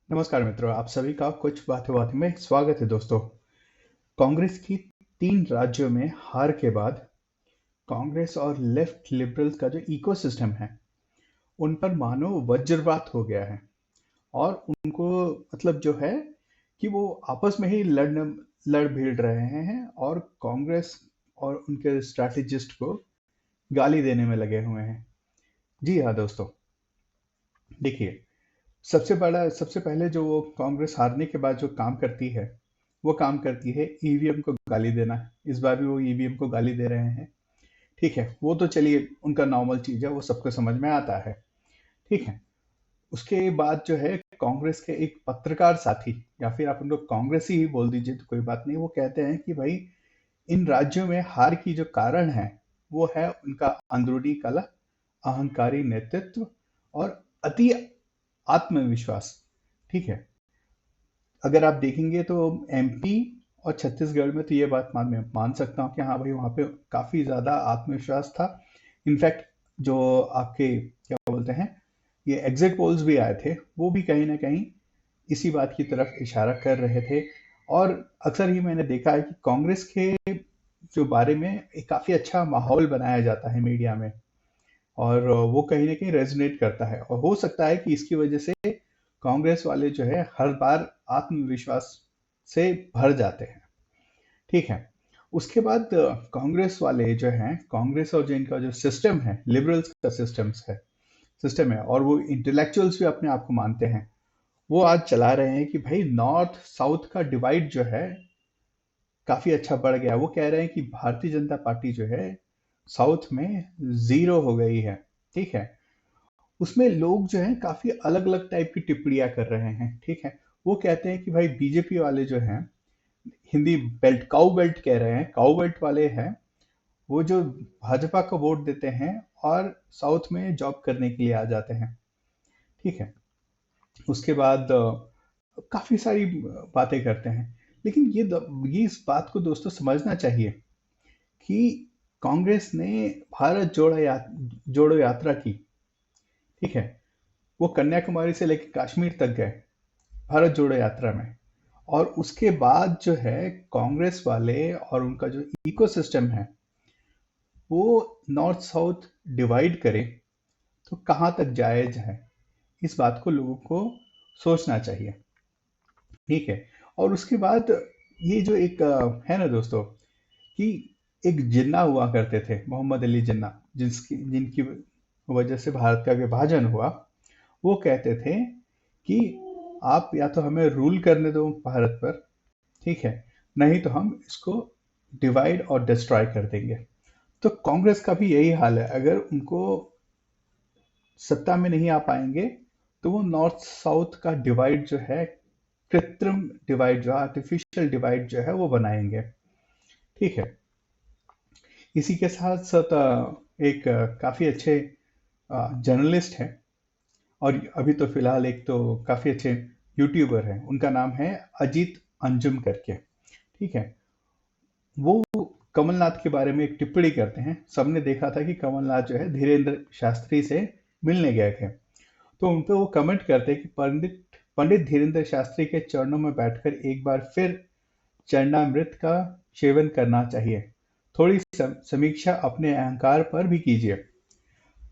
नमस्कार मित्रों, आप सभी का कुछ बातें बातें में स्वागत है दोस्तों। कांग्रेस की 3 राज्यों में हार के बाद कांग्रेस और लेफ्ट लिबरल्स का जो इकोसिस्टम है, उन पर मानो वज्रपात हो गया है और उनको मतलब जो है कि वो आपस में ही लड़ भिड़ रहे हैं और कांग्रेस और उनके स्ट्रैटेजिस्ट को गाली देने में लगे हुए हैं। जी हाँ दोस्तों, देखिए, सबसे पहले जो वो कांग्रेस हारने के बाद जो काम करती है, वो काम करती है ईवीएम को गाली देना। इस बार भी वो ईवीएम को गाली दे रहे हैं। ठीक है, वो तो चलिए उनका नॉर्मल चीज़ है, वो सबको समझ में आता है। ठीक है, उसके बाद जो है कांग्रेस के एक पत्रकार साथी, या फिर आप उनको कांग्रेसी ही बोल दीजिए तो कोई बात नहीं, वो कहते हैं कि भाई इन राज्यों में हार की जो कारण है, वो है उनका अंदरूनी कलह, अहंकारी नेतृत्व और अति आत्मविश्वास। ठीक है, अगर आप देखेंगे तो एमपी और छत्तीसगढ़ में तो ये बात मान सकता हूँ कि हाँ भाई, वहाँ पे काफ़ी ज़्यादा आत्मविश्वास था। इनफैक्ट जो आपके क्या बोलते हैं, ये एग्जिट पोल्स भी आए थे, वो भी कहीं ना कहीं इसी बात की तरफ इशारा कर रहे थे। और अक्सर ही मैंने देखा है कि कांग्रेस के जो बारे में एक काफ़ी अच्छा माहौल बनाया जाता है मीडिया में, और वो कहीं न कहीं रेज़ोनेट करता है, और हो सकता है कि इसकी वजह से कांग्रेस वाले जो है हर बार आत्मविश्वास से भर जाते हैं। ठीक है। उसके बाद कांग्रेस वाले जो हैं, कांग्रेस और जो इनका जो सिस्टम है, लिबरल्स का सिस्टम है, और वो इंटेलेक्चुअल्स भी अपने आप को मानते हैं। वो आज चला रहे हैं कि भाई नॉर्थ साउथ का डिवाइड जो है काफ़ी अच्छा बढ़ गया। वो कह रहे हैं कि भारतीय जनता पार्टी जो है साउथ में ज़ीरो हो गई है। ठीक है। उसमें लोग जो हैं काफ़ी अलग-अलग टाइप की टिप्पणियाँ कर रहे हैं, ठीक है? वो कहते हैं कि भाई बीजेपी वाले जो हैं, हिंदी बेल्ट काऊ बेल्ट कह रहे हैं, काऊ बेल्ट वाले हैं, वो जो भाजपा को वोट देते हैं और साउथ में जॉब करने के लिए आ जाते हैं, ठीक है? उसके बाद काफ़ी सारी बातें करते हैं। लेकिन ये इस बात को दोस्तों समझना चाहिए कि कांग्रेस ने भारत जोड़ो यात्रा की, ठीक है? वो कन्याकुमारी से लेकर कश्मीर तक गए भारत जोड़ो यात्रा में। और उसके बाद जो है कांग्रेस वाले और उनका जो इकोसिस्टम है, वो नॉर्थ साउथ डिवाइड करे तो कहाँ तक जायज है, इस बात को लोगों को सोचना चाहिए। ठीक है। और उसके बाद ये जो एक है ना दोस्तों, कि एक जिन्ना हुआ करते थे, मोहम्मद अली जिन्ना, जिनकी वजह से भारत का विभाजन हुआ। वो कहते थे कि आप या तो हमें रूल करने दो भारत पर, ठीक है, नहीं तो हम इसको डिवाइड और डिस्ट्रॉय कर देंगे। तो कांग्रेस का भी यही हाल है। अगर उनको सत्ता में नहीं आ पाएंगे तो वो नॉर्थ साउथ का डिवाइड जो है, कृत्रिम डिवाइड, जो आर्टिफिशियल डिवाइड जो है वो बनाएंगे। ठीक है। इसी के साथ साथ एक काफ़ी अच्छे जर्नलिस्ट हैं, और अभी तो फिलहाल एक तो काफ़ी अच्छे यूट्यूबर हैं, उनका नाम है अजीत अंजुम करके। ठीक है। वो कमलनाथ के बारे में एक टिप्पणी करते हैं। सबने देखा था कि कमलनाथ जो है धीरेन्द्र शास्त्री से मिलने गए थे, तो उन पे वो कमेंट करते हैं कि पंडित पंडित धीरेन्द्र शास्त्री के चरणों में बैठकर एक बार फिर चरणामृत का सेवन करना चाहिए। थोड़ी समीक्षा अपने अहंकार पर भी कीजिए।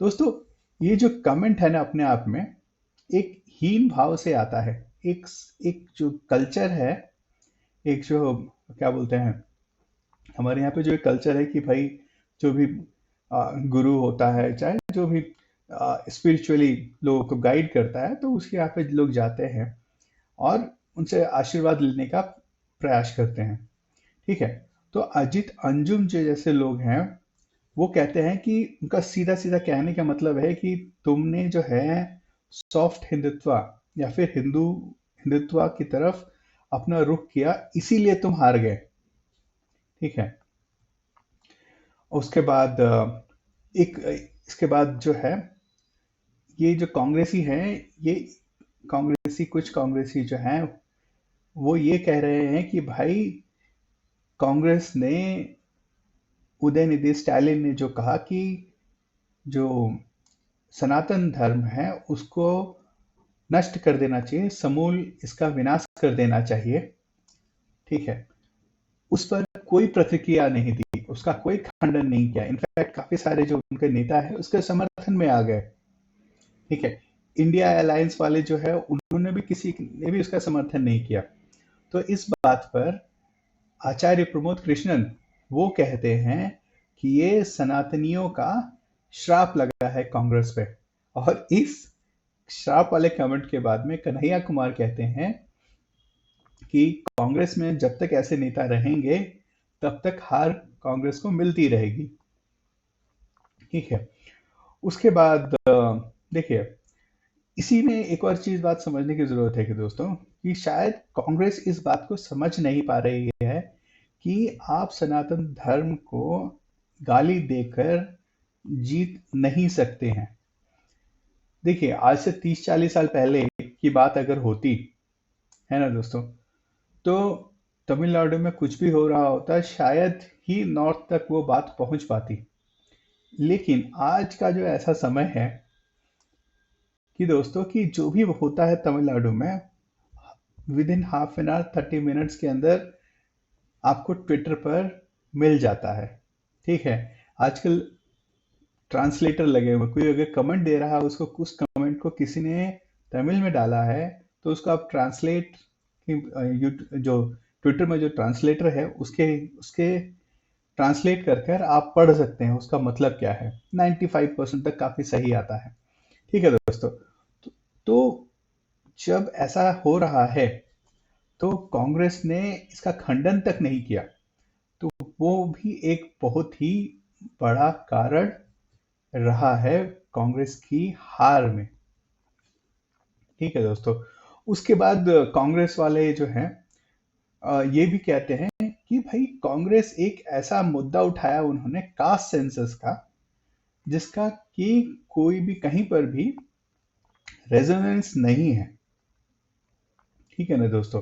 दोस्तों, ये जो कमेंट है ना, अपने आप में एक हीन भाव से आता है। एक एक जो कल्चर है, एक जो क्या बोलते हैं, हमारे यहाँ पे जो एक कल्चर है कि भाई जो भी गुरु होता है, चाहे जो भी स्पिरिचुअली लोगों को गाइड करता है, तो उसके यहाँ पे लोग जाते हैं और उनसे आशीर्वाद लेने का प्रयास करते हैं। ठीक है। तो अजित अंजुम जो जैसे लोग हैं, वो कहते हैं कि उनका सीधा सीधा कहने का मतलब है कि तुमने जो है सॉफ्ट हिंदुत्व या फिर हिंदुत्व की तरफ अपना रुख किया, इसीलिए तुम हार गए। ठीक है। उसके बाद एक इसके बाद जो है, ये जो कांग्रेसी हैं, ये कुछ कांग्रेसी जो हैं, वो ये कह रहे हैं कि भाई कांग्रेस ने, उदयनिधि स्टालिन ने जो कहा कि जो सनातन धर्म है उसको नष्ट कर देना चाहिए, समूल इसका विनाश कर देना चाहिए। ठीक है, उस पर कोई प्रतिक्रिया नहीं दी, उसका कोई खंडन नहीं किया। इनफैक्ट काफी सारे जो उनके नेता है उसके समर्थन में आ गए। ठीक है, इंडिया अलायंस वाले जो है उन्होंने भी, किसी ने भी उसका समर्थन नहीं किया। तो इस बात पर आचार्य प्रमोद कृष्णन वो कहते हैं कि ये सनातनियों का श्राप लगा है कांग्रेस पे। और इस श्राप वाले कमेंट के बाद में कन्हैया कुमार कहते हैं कि कांग्रेस में जब तक ऐसे नेता रहेंगे तब तक हार कांग्रेस को मिलती रहेगी। ठीक है, उसके बाद देखिए, इसी में एक और चीज बात समझने की जरूरत है कि दोस्तों, कि शायद कांग्रेस इस बात को समझ नहीं पा रही है कि आप सनातन धर्म को गाली देकर जीत नहीं सकते हैं। देखिए, आज से 30-40 साल पहले की बात अगर होती है ना दोस्तों, तो तमिलनाडु में कुछ भी हो रहा होता, शायद ही नॉर्थ तक वो बात पहुंच पाती। लेकिन आज का जो ऐसा समय है कि दोस्तों, कि जो भी होता है तमिलनाडु में, with in half an hour 30 minutes के अंदर आपको ट्विटर पर मिल जाता है। ठीक है, आजकल ट्रांसलेटर लगे हुए, कोई अगर कमेंट दे रहा है, उसको उस कमेंट को किसी ने तमिल में डाला है, तो उसको आप ट्रांसलेट, जो ट्विटर में जो ट्रांसलेटर है उसके उसके ट्रांसलेट कर कर आप पढ़ सकते हैं उसका मतलब क्या है। 95% तक काफी सही आता है। ठीक है दोस्तों, तो जब ऐसा हो रहा है तो कांग्रेस ने इसका खंडन तक नहीं किया, तो वो भी एक बहुत ही बड़ा कारण रहा है कांग्रेस की हार में। ठीक है दोस्तों, उसके बाद कांग्रेस वाले जो हैं ये भी कहते हैं कि भाई कांग्रेस एक ऐसा मुद्दा उठाया उन्होंने कास्ट सेंसस का, जिसका कि कोई भी कहीं पर भी रेजोनेंस नहीं है। ठीक है ना दोस्तों,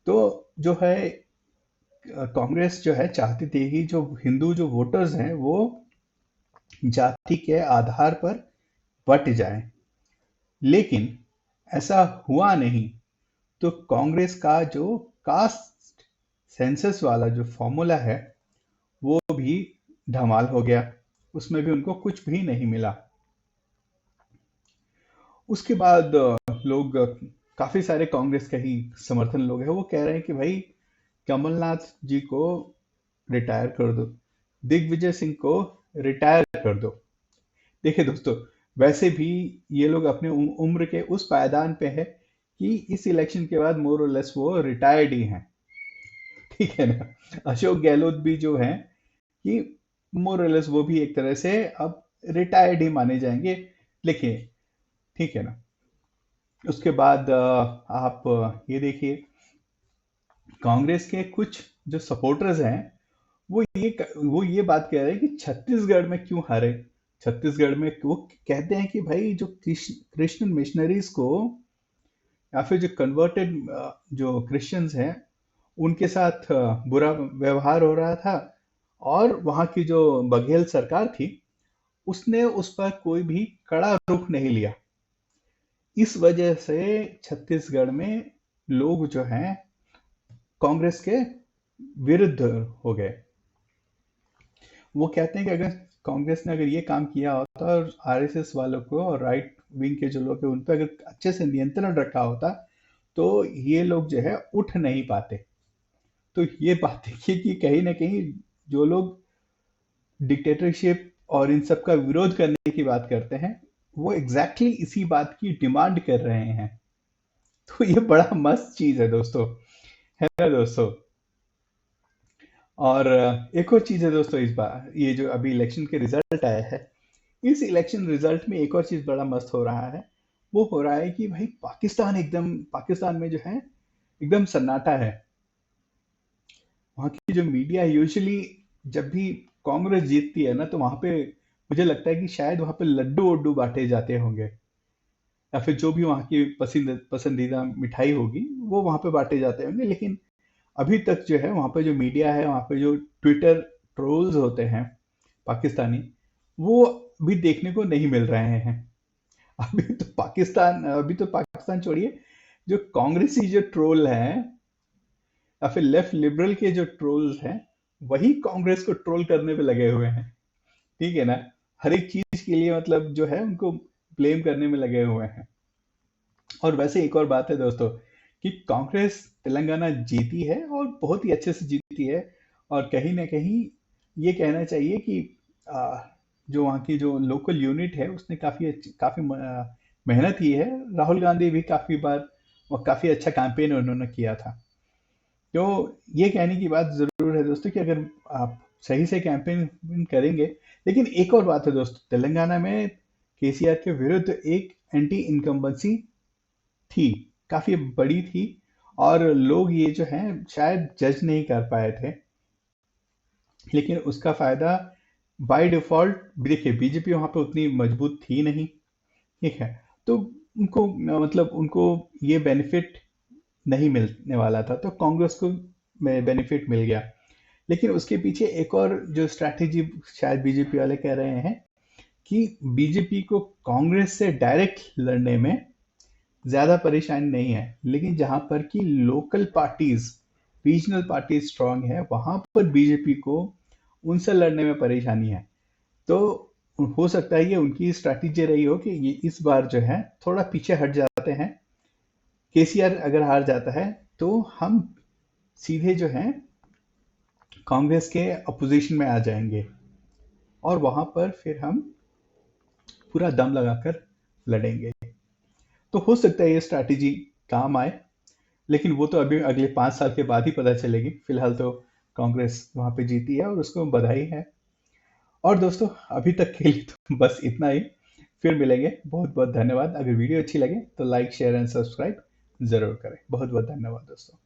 तो जो है कांग्रेस जो है चाहती थी कि जो हिंदू जो वोटर्स हैं वो जाति के आधार पर बट जाएं, लेकिन ऐसा हुआ नहीं। तो कांग्रेस का जो कास्ट सेंसस वाला जो फॉर्मूला है वो भी धमाल हो गया, उसमें भी उनको कुछ भी नहीं मिला। उसके बाद लोग, काफी सारे कांग्रेस के ही समर्थन लोग हैं, वो कह रहे हैं कि भाई कमलनाथ जी को रिटायर कर दो, दिग्विजय सिंह को रिटायर कर दो। देखिए दोस्तों, वैसे भी ये लोग अपने उम्र के उस पायदान पे है कि इस इलेक्शन के बाद मोर और लेस वो रिटायर्ड ही हैं। ठीक है ना, अशोक गहलोत भी जो हैं कि मोर और लेस वो भी एक तरह से अब रिटायर्ड ही माने जाएंगे। लिखिए, ठीक है ना। उसके बाद आप ये देखिए, कांग्रेस के कुछ जो सपोर्टर्स हैं वो ये बात कह रहे हैं कि छत्तीसगढ़ में क्यों हारे। छत्तीसगढ़ में वो कहते हैं कि भाई जो क्रिश्चियन मिशनरीज को, या फिर जो कन्वर्टेड जो क्रिश्चियंस हैं उनके साथ बुरा व्यवहार हो रहा था, और वहाँ की जो बघेल सरकार थी उसने उस पर कोई भी कड़ा रुख नहीं लिया। इस वजह से छत्तीसगढ़ में लोग जो हैं कांग्रेस के विरुद्ध हो गए। वो कहते हैं कि अगर कांग्रेस ने अगर ये काम किया होता और आरएसएस वालों को और राइट विंग के जो लोग हैं उन पर अगर अच्छे से नियंत्रण रखा होता, तो ये लोग जो है उठ नहीं पाते। तो ये बात देखिए कि कहीं ना कहीं जो लोग डिक्टेटरशिप और इन सब का विरोध करने की बात करते हैं, वो एग्जैक्टली इसी बात की डिमांड कर रहे हैं। तो ये बड़ा मस्त चीज है दोस्तों, है ना दोस्तों। और एक और चीज है दोस्तों, इस बार ये जो अभी इलेक्शन के रिजल्ट आया है, इस इलेक्शन रिजल्ट में एक और चीज बड़ा मस्त हो रहा है। वो हो रहा है कि भाई पाकिस्तान में जो है एकदम सन्नाटा है। वहाँ की जो मीडिया यूजुअली, जब भी कांग्रेस जीतती है ना, तो वहां पे मुझे लगता है कि शायद वहां पे लड्डू वड्डू बांटे जाते होंगे, या फिर जो भी वहाँ की पसंदीदा मिठाई होगी वो वहां पे बांटे जाते होंगे। लेकिन अभी तक जो है वहाँ पे जो मीडिया है, वहाँ पे जो ट्विटर ट्रोल्स होते हैं पाकिस्तानी, वो भी देखने को नहीं मिल रहे हैं। अभी तो पाकिस्तान छोड़िए, जो कांग्रेसी जो ट्रोल हैं या फिर लेफ्ट लिबरल के जो ट्रोल्स हैं, वही कांग्रेस को ट्रोल करने पे लगे हुए हैं। ठीक है ना? हर एक चीज के लिए मतलब जो है उनको ब्लेम करने में लगे हुए हैं। और वैसे एक और बात है दोस्तों, कि कांग्रेस तेलंगाना जीती है और बहुत ही अच्छे से जीती है। और कहीं ना कहीं ये कहना चाहिए कि आ, जो वहाँ की जो लोकल यूनिट है उसने काफी मेहनत की है। राहुल गांधी भी काफी बार और काफी अच्छा कैंपेन उन्होंने किया था। तो ये कहने की बात जरूर है दोस्तों कि अगर आप सही से कैंपेन करेंगे। लेकिन एक और बात है दोस्तों, तेलंगाना में केसीआर के विरुद्ध एक एंटी इनकम्बेंसी थी, काफी बड़ी थी। और लोग ये जो है शायद जज नहीं कर पाए थे, लेकिन उसका फायदा बाय डिफॉल्ट देखिए, बीजेपी वहां पे उतनी मजबूत थी नहीं। ठीक है? तो उनको मतलब उनको ये बेनिफिट नहीं मिलने वाला था, तो कांग्रेस को बेनिफिट मिल गया। लेकिन उसके पीछे एक और जो स्ट्रैटेजी शायद बीजेपी वाले कह रहे हैं, कि बीजेपी को कांग्रेस से डायरेक्ट लड़ने में ज्यादा परेशानी नहीं है, लेकिन जहां पर कि local parties, regional parties strong है, वहां पर बीजेपी को उनसे लड़ने में परेशानी है। तो हो सकता है ये उनकी स्ट्रैटेजी रही हो कि ये इस बार जो है थोड़ा पीछे हट जाते हैं। केसीआर अगर हार जाता है तो हम सीधे जो है कांग्रेस के अपोजिशन में आ जाएंगे, और वहां पर फिर हम पूरा दम लगाकर लड़ेंगे। तो हो सकता है ये स्ट्रैटेजी काम आए, लेकिन वो तो अभी अगले 5 साल के बाद ही पता चलेगी। फिलहाल तो कांग्रेस वहां पे जीती है और उसको बधाई है। और दोस्तों, अभी तक के लिए तो बस इतना ही। फिर मिलेंगे। बहुत बहुत धन्यवाद। अगर वीडियो अच्छी लगे तो लाइक शेयर एंड सब्सक्राइब जरूर करें। बहुत बहुत धन्यवाद दोस्तों।